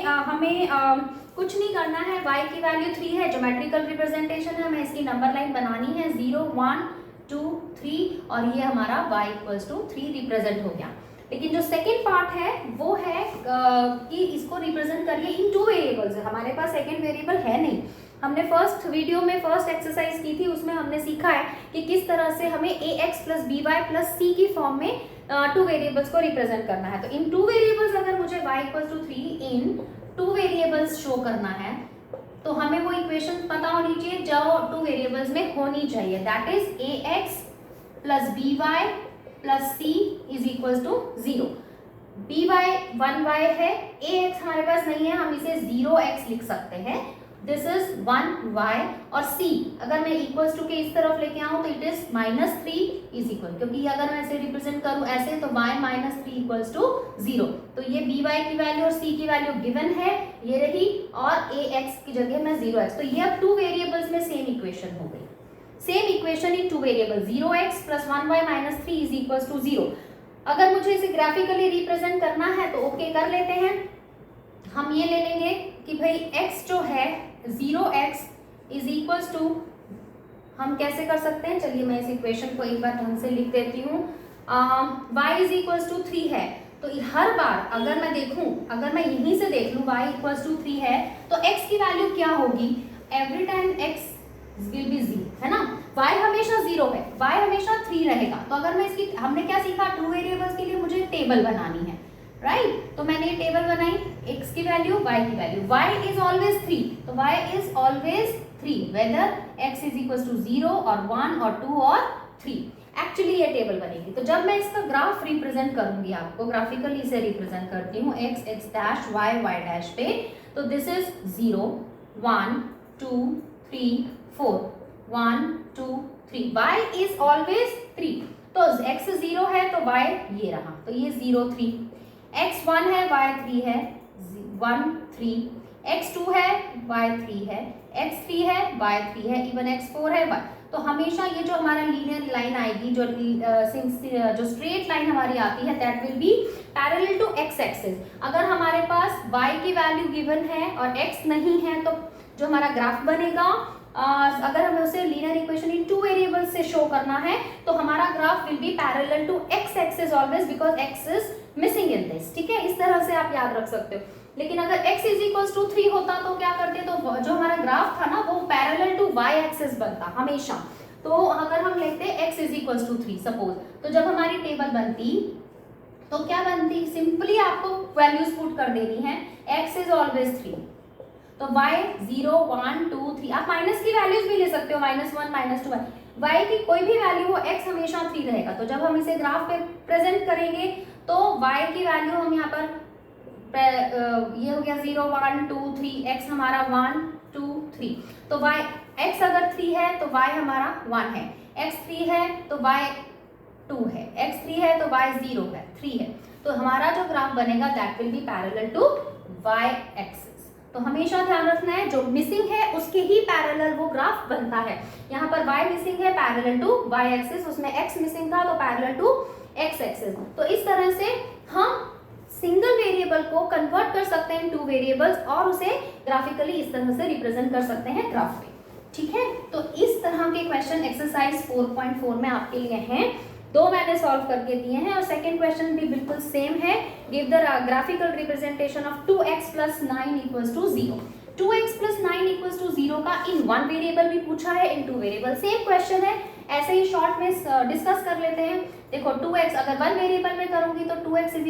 कुछ नहीं करना है, y की वैल्यू 3 है, ज्योमेट्रिकल रिप्रेजेंटेशन है, हमें इसकी नंबर लाइन बनानी है 0 1 2 3 और ये हमारा y = 3 रिप्रेजेंट हो गया। लेकिन जो सेकेंड पार्ट है वो है कि इसको रिप्रेजेंट करिए इन 2 वेरिएबल्स। हमारे पास सेकेंड वेरिएबल है नहीं, हमने फर्स्ट वीडियो में फर्स्ट एक्सरसाइज की थी, उसमें हमने सीखा है कि किस तरह से हमें ax + by + c की फॉर्म में 2 वेरिएबल्स को रिप्रेजेंट करना है। तो इन 2 वेरिएबल्स अगर मुझे y = 3 इन 2 वेरिएबल्स शो करना है तो हमें वो इक्वेशन पता होनी चाहिए जो 2 वेरिएबल्स में होनी चाहिए, that is ax + by + c = 0। by 1y है, ax हमारे पास नहीं है, हम इसे 0x लिख सकते हैं, दिस इज 1y, और c अगर मैं इक्वल्स टू के इस तरफ लेके आऊं तो इट इज -3 क्योंकि अगर मैं इसे रिप्रेजेंट करूं ऐसे तो y - 3 = 0। तो ये by की वैल्यू और c की वैल्यू गिवन है, ये रही, और ax की जगह मैं 0x, तो ये अब 2 वेरिएबल्स में सेम इक्वेशन हो गई, same equation in 2 variable, 0x + 1y - 3 = 0। अगर मुझे इसे ग्राफिकली रिप्रेजेंट करना है तो ओके कर लेते हैं, हम ये ले लेंगे कि भाई x जो है 0x = हम कैसे कर सकते हैं, चलिए मैं इस इक्वेशन को एक बार ढंग से लिख देती हूँ। y = 3 है, तो हर बार अगर मैं देखूं, अगर मैं यहीं से देख लूं y = 3 है तो x की वैल्यू क्या होगी, every time x will B 0, है ना, y हमेशा 0 है, y हमेशा 3 रहेगा। तो अगर मैं इसकी, हमने क्या सीखा, 2 वेरिएबल्स के लिए मुझे टेबल बनानी है, राइट, तो मैंने ये टेबल बनाई, x की वैल्यू, y की वैल्यू, y इज ऑलवेज 3, तो y इज ऑलवेज 3 वेदर x = 0 और 1 और 2 और 3। एक्चुअली ये टेबल बनेगी। तो जब मैं इसका ग्राफ रिप्रेजेंट करूंगी, आपको ग्राफिकली इसे रिप्रेजेंट करती हूँ x y y पे, तो this is 0 1 2 3 4 1 2 3, y is always 3, तो x 0 है तो y ये रहा, तो ये 0 3, x 1 है y 3 है 1 3, x 2 है y 3 है, x 3 है y 3 है, इवन x 4 है y। तो हमेशा ये जो हमारा लीनियर लाइन आएगी, जो स्ट्रेट लाइन हमारी आती है, that will be parallel to x axis. अगर हमारे पास y की वैल्यू गिवन है और x नहीं है तो जो हमारा ग्राफ बनेगा, अगर हमें उसे लीनियर इक्वेशन इन 2 वेरिएबल्स से शो करना है तो हमारा graph will be parallel to x axis always, because x is missing in this, ठीक है, इस तरह से आप याद रख सकते हो। लेकिन अगर x = 3 होता तो क्या करते, तो जो हमारा ग्राफ था ना वो पैरेलल टू y एक्सिस बनता हमेशा। तो अगर हम लेते x = 3 सपोज, तो जब हमारी टेबल बनती तो क्या बनती, सिंपली आपको वैल्यूज पुट कर देनी है, x इज ऑलवेज 3, तो y 0 1 2 3, आप माइनस की वैल्यूज भी ले सकते हो, -1 -2, y की कोई भी वैल्यू हो, x हमेशा 3 रहेगा। तो जब हम इसे ग्राफ पे प्रेजेंट करेंगे तो y की वैल्यू हम यहाँ पर ये हो गया 0 1 2 3, x हमारा 1 2 3, तो y x अगर 3 है तो y हमारा 1 है, x 3 है तो y 2 है, x 3 है तो y 0 है 3 है। तो हमारा जो ग्राफ बनेगा that will be parallel to y axis. तो हमेशा ध्यान रखना है जो मिसिंग है उसके ही पैरेलल वो ग्राफ बनता है। यहाँ पर y मिसिंग है पैरेलल टू y एक्सिस, उसमें x मिसिंग था तो पैरेलल टू x एक्सिस। तो इस तरह से हम सिंगल वेरिएबल को कन्वर्ट कर सकते हैं टू वेरिएबल्स और उसे ग्राफिकली इस तरह से रिप्रेजेंट कर सकते हैं ग्राफ में। ठीक है, तो इस तरह के क्वेश्चन एक्सरसाइज 4.4 में आपके लिए हैं। दो मैंने सॉल्व करके दिए हैं और सेकंड क्वेश्चन भी बिल्कुल सेम है। Give the graphical representation of 2x + 9 = 0। 2x + 9 = 0 का इन वन वेरिएबल भी पूछा है, इन टू वेरिएबल सेम क्वेश्चन है। ऐसे ही शॉर्ट में डिस्कस कर लेते हैं। देखो 2x अगर वन वेरिएबल में करूंगी तो 2x =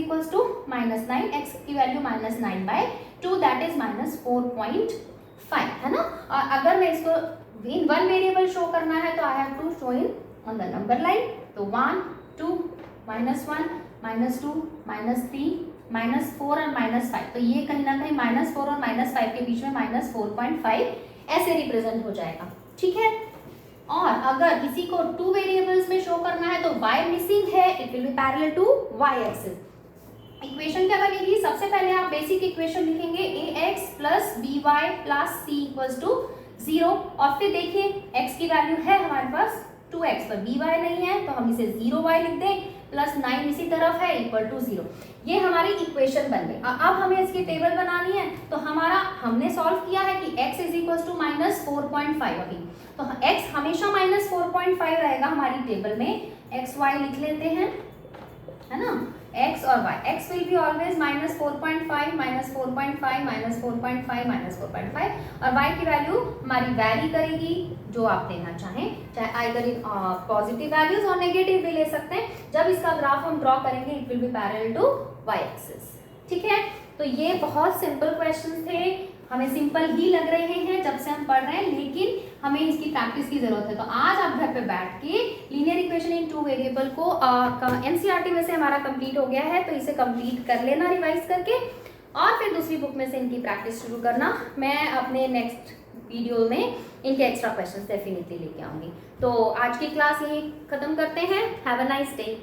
-9, x की वैल्यू -9/2 दैट इज -4.5 है ना। और अगर मैं इसको इन वन वेरिएबल शो करना है तो I have to show in on the number line. तो 1 2 -1 -2 -3 -4 और -5, तो ये कहीं ना कहीं -4 और -5 के बीच में -4.5 ऐसे रिप्रेजेंट हो जाएगा। ठीक है, और अगर किसी को टू वेरिएबल्स में शो करना है तो y मिसिंग है, it will be parallel to y axis. Equation क्या बनेगी? सबसे पहले आप बेसिक इक्वेशन लिखेंगे ax + by + c = 0 और फिर देखिए x की वैल्यू है हमारे पास 2x पर by नहीं है तो हम इसे 0y लिख दें, +9 इसी तरफ है = 0। ये हमारी इक्वेशन बन गई। अब हमें इसकी टेबल बनानी है तो हमने सॉल्व किया है कि x = -4.5 अभी, तो x हमेशा -4.5 रहेगा हमारी टेबल में। x y लिख लेते हैं, है ना, x और y। x will be always -4.5 -4.5 -4.5 -4.5 और y की वैल्यू हमारी वैरी करेगी जो आप लेना चाहें, चाहे आइदर इन पॉजिटिव वैल्यूज और नेगेटिव भी ले सकते हैं। जब इसका ग्राफ हम ड्रॉ करेंगे it will be parallel to y axis. ठीक है, तो ये बहुत सिंपल क्वेश्चन थे, हमें सिंपल ही लग रहे हैं जब से हम पढ़ रहे हैं, लेकिन हमें इसकी प्रैक्टिस की जरूरत है। तो आज आप घर पे बैठ के linear equation in two variable को एनसीईआरटी में से हमारा कंप्लीट हो गया है, तो इसे कंप्लीट कर लेना रिवाइज करके और फिर दूसरी बुक में से इनकी प्रैक्टिस शुरू करना। मैं अपने नेक्स्ट वीडियो में इनके एक्स्ट्रा क्वेश्चन डेफिनेटली लेके आऊंगी। तो आज की क्लास यही खत्म करते हैं। Have a nice day.